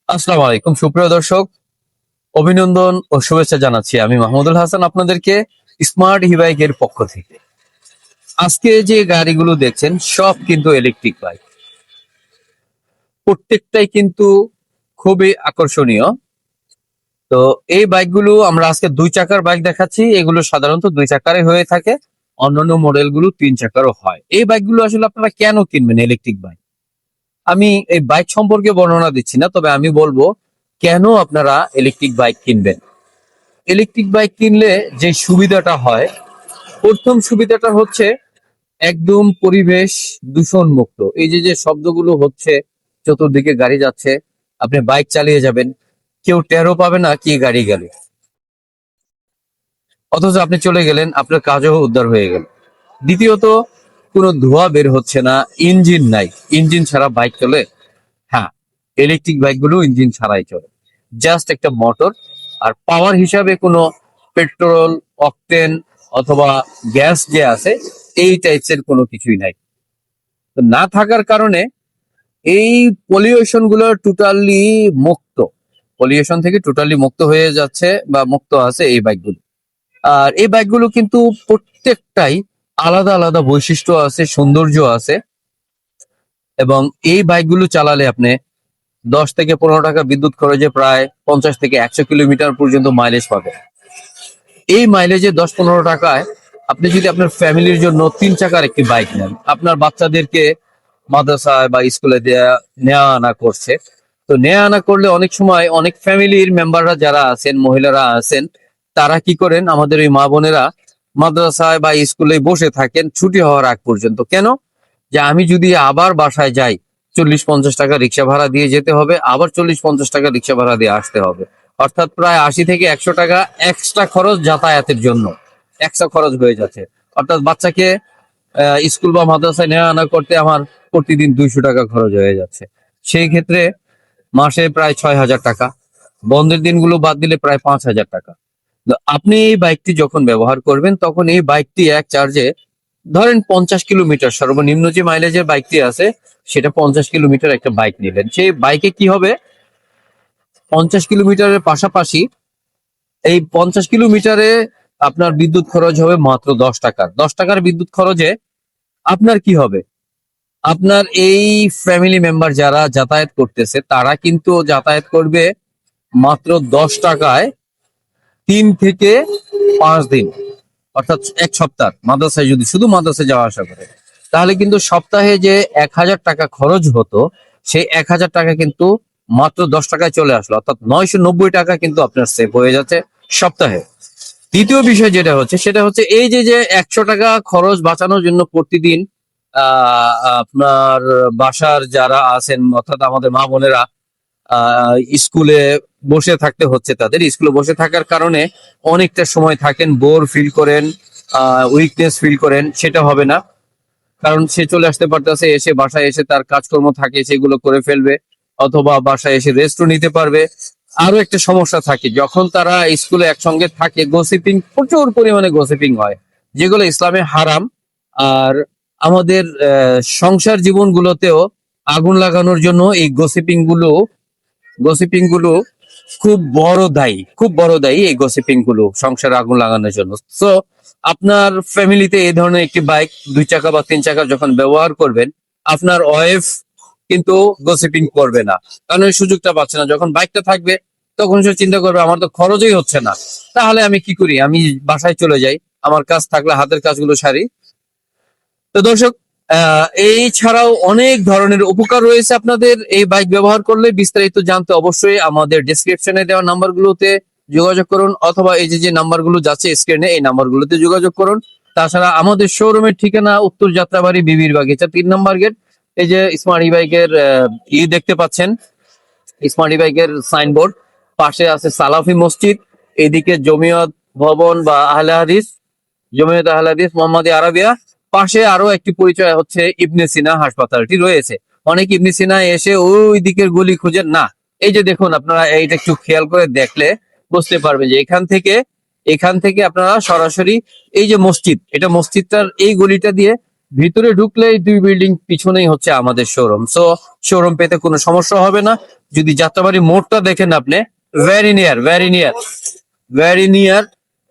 আসসালামু আলাইকুম সুপ্রিয় দর্শক, অভিনন্দন ও শুভেচ্ছা জানাচ্ছি আমি মাহমুদুল হাসান আপনাদেরকে স্মার্ট হিবাইকের পক্ষ থেকে। আজকে যে গাড়িগুলো দেখছেন সব কিন্তু ইলেকট্রিক বাইক, প্রত্যেকটাই কিন্তু খুবই আকর্ষণীয়। তো এই বাইকগুলো আমরা আজকে 2 চাকার বাইক দেখাচ্ছি। এগুলো সাধারণত 2 চাকারে হয়ে থাকে, অন্যান্য মডেলগুলো 3 চাকারও হয়। এই বাইকগুলো আসলে আপনারা কেন কিনবেন ইলেকট্রিক বাইক? আমি এই বাইক সম্পর্কে বর্ণনা দিচ্ছি না, তবে আমি বলবো কেন আপনারা ইলেকট্রিক বাইক কিনবেন। ইলেকট্রিক বাইক কিনলে যে সুবিধাটা হয়, প্রথম সুবিধাটা হচ্ছে একদম পরিবেশ দূষণ মুক্ত। এই যে যে শব্দগুলো হচ্ছে, চতুর্দিকে গাড়ি যাচ্ছে, আপনি বাইক চালিয়ে যাবেন, কেউ টেরও পাবে না কি গাড়ি গেল, অথচ আপনি চলে গেলেন, আপনার কাজও উদ্ধার হয়ে গেল। দ্বিতীয়ত, কোনো ধোঁয়া বের হচ্ছে না, ইঞ্জিন নাই। ইঞ্জিন ছাড়া বাইক চলে? হ্যাঁ, ইলেকট্রিক বাইকগুলো ইঞ্জিন ছাড়াই চলে, জাস্ট একটা মোটর। আর পাওয়ার হিসাবে কোনো পেট্রোল, অকটেন অথবা গ্যাস যে আছে এই টাইপসের কোনো কিছুই নাই। তো না থাকার কারণে এই পলিউশন গুলো টোটালি মুক্ত, পলিউশন থেকে টোটালি মুক্ত হয়ে যাচ্ছে বা মুক্ত আছে এই বাইকগুলো। আর এই বাইকগুলো কিন্তু প্রত্যেকটাই আলাদা আলাদা বৈশিষ্ট্য আছে, সৌন্দর্য আছে। এবং এই বাইকগুলো চালালে আপনি 10 থেকে 15 টাকা বিদ্যুৎ খরচে প্রায় 50 থেকে 100 কিলোমিটার পর্যন্ত মাইলেজ পাবেন। এই মাইলেজে 10-15 টাকায় আপনি যদি আপনার ফ্যামিলির জন্য 3 চাকার একটি বাইক নেন, আপনার বাচ্চাদেরকে মাদ্রাসায় বা স্কুলে নেওয়া আনা করছে, তো নেওয়া আনা করলে অনেক সময় অনেক ফ্যামিলির মেম্বাররা যারা আছেন, মহিলারা আছেন, তারা কি করেন, আমাদের ওই মা বোনেরা মাদ্রাসায় বা স্কুলে বসে থাকেন ছুটি হওয়ার আগ পর্যন্ত। কেন? যে আমি যদি আবার বাসায় যাই, 40-50 টাকা রিক্সা ভাড়া দিয়ে যেতে হবে, আবার 40-50 টাকা রিক্সা ভাড়া দিয়ে আসতে হবে। অর্থাৎ প্রায় 80 থেকে 100 টাকা এক্সট্রা খরচ যাতায়াতের জন্য এক্সট্রা খরচ হয়ে যাচ্ছে। অর্থাৎ বাচ্চাকে স্কুল বা মাদ্রাসায় নেওয়া আনা করতে আমার প্রতিদিন 200 টাকা খরচ হয়ে যাচ্ছে। সেই ক্ষেত্রে মাসে প্রায় 6,000 টাকা, বন্ধের দিনগুলো বাদ দিলে প্রায় 5,000 টাকা। তো আপনি এই বাইকটি যখন ব্যবহার করবেন, তখন এই বাইকটি এক চার্জে ধরেন 50 কিলোমিটার, সর্বনিম্ন যে মাইলেজের বাইকটি আছে সেটা 50 কিলোমিটার একটা বাইক নিলেন, সেই বাইকে কি হবে, 50 কিলোমিটারের পাশাপাশি এই 50 কিলোমিটারে আপনার বিদ্যুৎ খরচ হবে মাত্র 10 টাকার। 10 টাকার বিদ্যুৎ খরচে আপনার কি হবে, আপনার এই ফ্যামিলি মেম্বার যারা যাতায়াত করতেছে তারা কিন্তু যাতায়াত করবে মাত্র 10 টাকায় 3 থেকে 5 দিন, অর্থাৎ এক সপ্তাহ। মাদ্রাসায় যদি শুধু মাদ্রাসায় যাওয়া আসা করে, তাহলে কিন্তু সপ্তাহে যে 1,000 টাকা খরচ হতো, সেই 1,000 টাকা কিন্তু মাত্র 10 টাকায় চলে আসলো। অর্থাৎ 990 টাকা কিন্তু আপনার সেভ হয়ে যাচ্ছে সপ্তাহে। দ্বিতীয় বিষয় যেটা হচ্ছে, সেটা হচ্ছে এই যে যে 100 টাকা খরচ বাঁচানোর জন্য প্রতিদিন আপনার বাসার যারা আছেন, অর্থাৎ আমাদের মা বোনেরা আহ স্কুলে বসে থাকতে হচ্ছে, তাদের স্কুলে বসে থাকার কারণে অনেকটা সময় থাকেন, বোর ফিল করেন, উইকনেস ফিল করেন, সেটা হবে না। কারণ সে চলে আসতে পারতেছে, এসে বাসায় এসে তার কাজকর্ম থাকে সেগুলো করে ফেলবে, অথবা বাসায় এসে রেস্টও নিতে পারবে। আরো একটা সমস্যা থাকে, যখন তারা স্কুলে একসঙ্গে থাকে, গসিপিং, প্রচুর পরিমাণে গসিপিং হয়, যেগুলো ইসলামে হারাম। আর আমাদের সংসার জীবনগুলোতেও আগুন লাগানোর জন্য এই গসিপিং গুলো খুব বড় দায়ী, খুব বড় দায়ী এই গসিপিং গুলো সংসারে আগুন লাগানোর জন্য। সো আপনার ফ্যামিলিতে এই ধরনের একটি বাইক 2 চাকা বা 3 চাকা যখন ব্যবহার করবেন, আপনার ওয়াইফ কিন্তু গসিপিং করবে না, কারণ এই সুযোগটা পাচ্ছে না। যখন বাইকটা থাকবে, তখন সে চিন্তা করবে আমার তো খরচই হচ্ছে না, তাহলে আমি কি করি, আমি বাসায় চলে যাই, আমার কাজ থাকলে হাতের কাজগুলো সারি। তো দর্শক, এই ছাড়াও অনেক ধরনের উপকার রয়েছে আপনাদের এই বাইক ব্যবহার করলে। বিস্তারিত জানতে অবশ্যই আমাদের ডেসক্রিপশনে দেওয়া নাম্বারগুলোতে যোগাযোগ করুন, অথবা এই যে যে নাম্বারগুলো যাচ্ছে স্ক্রিনে, এই নাম্বারগুলোতে যোগাযোগ করুন। তাছাড়া আমাদের শোরুমের ঠিকানা উত্তর যাত্রাবাড়ি, বিবির বাগিচা, 3 নম্বর গেট। এই যে স্মার্ট ই বাইকের দেখতে পাচ্ছেন, স্মার্ট ই বাইকের সাইনবোর্ড, পাশে আছে সালাফি মসজিদ, এদিকে জমিয়ত ভবন বা আহলে হাদিস, জমিয়ত আহলে হাদিস মোহাম্মদী আরাবিয়া। পাশে আরো একটি পরিচয় হচ্ছে ইবনে সিনা হাসপাতালটি রয়েছে। অনেক ইবনে সিনা এসে ওই দিকের গলি খুঁজেন না, এই যে দেখুন, আপনারা এইটা একটু খেয়াল করে দেখলে বুঝতে পারবেন যে এখান থেকে আপনারা সরাসরি এই যে মসজিদ, এটা মসজিদটার এই গলিটা দিয়ে ভিতরে ঢুকলে এই 2 বিল্ডিং পিছনেই হচ্ছে আমাদের শোরুম। সো শোরুম পেতে কোনো সমস্যা হবে না। যদি যাত্রাবাড়ি মোড়টা দেখেন আপনি, ভেরি নিয়ার।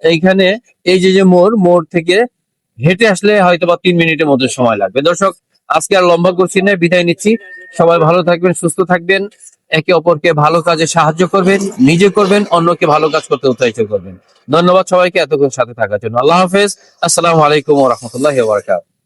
এইখানে এই যে যে মোড় থেকে হেঁটে আসলে হয়তো বা 3 মিনিটের মধ্যে সময় লাগবে। দর্শক, আজকে আর লম্বা করছি না, বিদায় নিচ্ছি। সবাই ভালো থাকবেন, সুস্থ থাকবেন, একে অপরকে ভালো কাজে সাহায্য করবেন, নিজে করবেন, অন্যকে ভালো কাজ করতে উৎসাহিত করবেন। ধন্যবাদ সবাইকে এতক্ষণ সাথে থাকার জন্য। আল্লাহ হাফেজ। আসসালামু আলাইকুম ওয়া রাহমাতুল্লাহি ওয়া বারাকাতুহু।